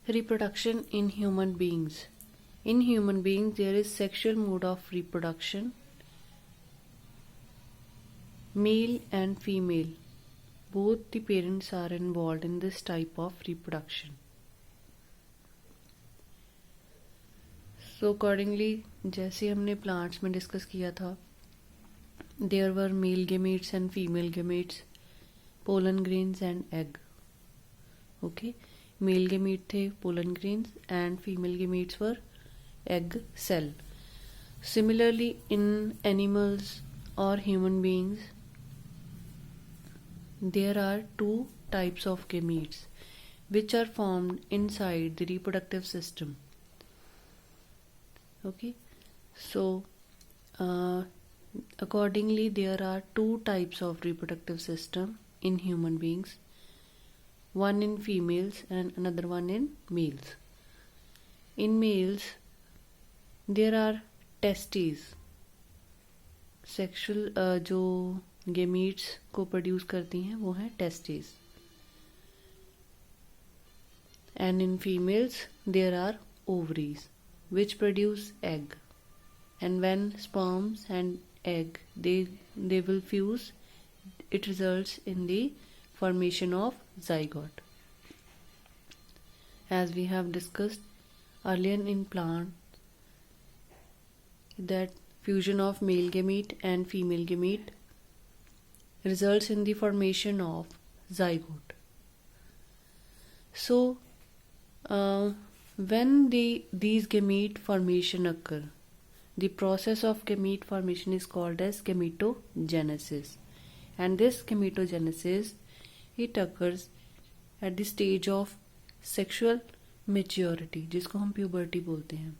Reproduction in human beings. In human beings, there is sexual mode of reproduction, male and female. Both the parents are involved in this type of reproduction. So accordingly, जैसे हमने plants में discuss किया था, there were male gametes and female gametes, pollen grains and egg. Okay, male gamete थे pollen grains and female gametes were egg cell. Similarly, in animals or human beings, there are two types of gametes which are formed inside the reproductive system. Okay, so accordingly, there are two types of reproductive system in human beings, one in females and another one in males. In males, there are testes, sexual जो gametes को produce करती हैं वो हैं testis, and in females there are ovaries which produce egg, and when sperms and egg they will fuse, it results in the formation of zygote. As we have discussed earlier in plant, that fusion of male gamete and female gamete results in the formation of zygote. So when these gamete formation occur, the process of gamete formation is called as gametogenesis, and this gametogenesis, it occurs at the stage of sexual maturity, जिसको हम puberty बोलते हैं.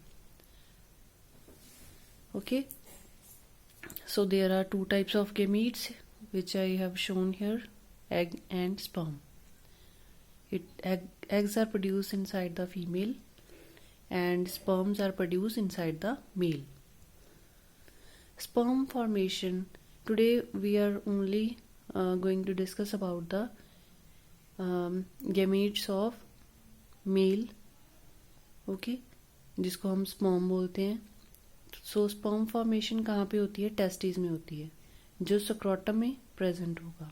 Okay, so there are two types of gametes which I have shown here, egg and sperm. Eggs are produced inside the female and sperms are produced inside the male. Sperm formation, today we are only going to discuss about the gametes of male, okay, जिसको हम sperm बोलते हैं. So sperm formation कहाँ पे होती है? Testis में होती है, जो स्क्रोटम में प्रेजेंट होगा.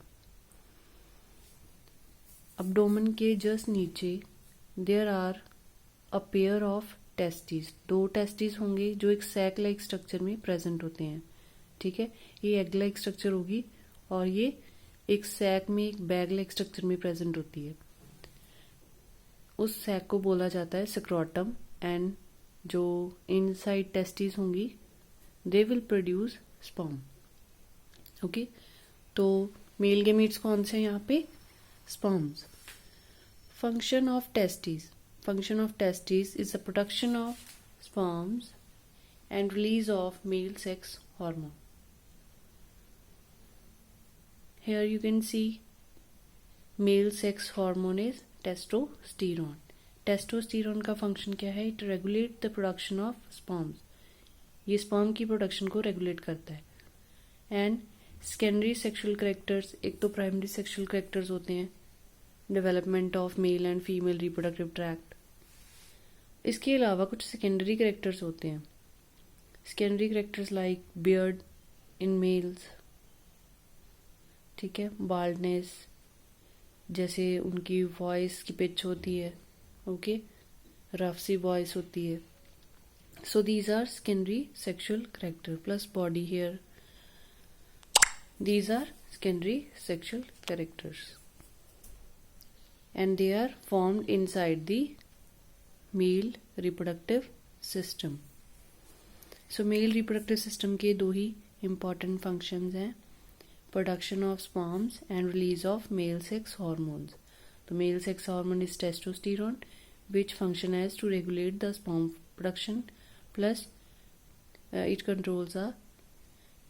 abdomen के जस्ट नीचे there are a pair of testis, दो टेस्टिस होंगे जो एक सैक लाइक स्ट्रक्चर में प्रेजेंट होते हैं. ठीक है, ये एग लाइक स्ट्रक्चर होगी और ये एक सैक में एक बैग लाइक स्ट्रक्चर में प्रेजेंट होती है. उस सैक को बोला जाता है स्क्रोटम, एंड जो इनसाइड टेस्टिस होंगी they will produce sperm. Okay, तो मेल गेमीट्स कौन से हैं यहाँ पे? sperms. Function of testes. Function of testes is the production of sperms and release of male sex hormone. Here you can see male sex hormone is testosterone. Testosterone का function क्या है? It regulate the production of sperms. ये sperm की production को regulate करता है. And secondary sexual characters, एक तो primary sexual characters होते हैं, development of male and female reproductive tract. इसके अलावा कुछ secondary characters होते हैं. Secondary characters like beard in males, ठीक है, baldness, जैसे उनकी voice की pitch होती है, okay, rough सी voice होती है. So these are secondary sexual character plus body hair. These are secondary sexual characters and they are formed inside the male reproductive system. So male reproductive system के दो ही important functions हैं, production of sperms and release of male sex hormones. The male sex hormone is testosterone, which function as to regulate the sperm production, plus it controls the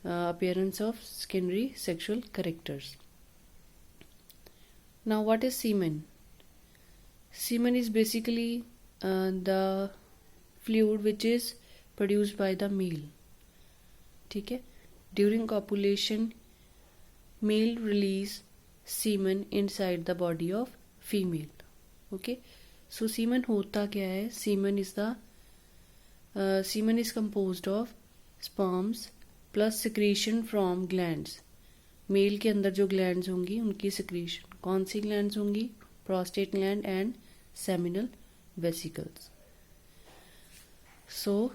appearance of secondary sexual characters. Now what is semen? Semen is basically the fluid which is produced by the male. ठीक है, during copulation male release semen inside the body of female. Okay, so semen होता क्या है? Semen is composed of sperms plus secretion from glands. Male के अंदर जो glands होंगी उनकी सिक्रीशन, कौन सी ग्लैंड्स होंगी? Prostate gland and seminal vesicles. So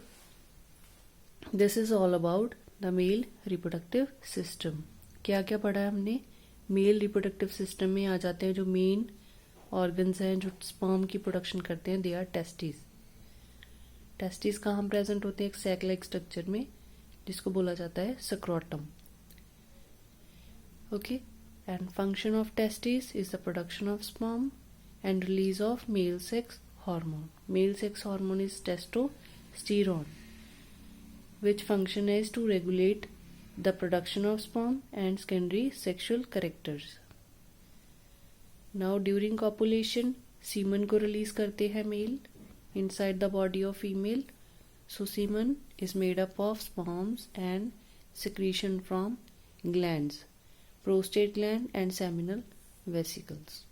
this is all about the male reproductive system. क्या क्या पढ़ा है हमने? मेल रिप्रोडक्टिव सिस्टम में आ जाते हैं जो मेन ऑर्गन्स हैं जो स्पर्म की प्रोडक्शन करते हैं, दे आर टेस्टिस। टेस्टिस कहाँ प्रेजेंट होते हैं? एक सैक लाइक स्ट्रक्चर में जिसको बोला जाता है scrotum. Okay, and function of testis is the production of sperm and release of male sex hormone. Male sex hormone is testosterone which function is to regulate the production of sperm and secondary sexual characters. Now during copulation semen को release करते हैं male inside the body of female. So semen is made up of sperms and secretion from glands, prostate gland and seminal vesicles.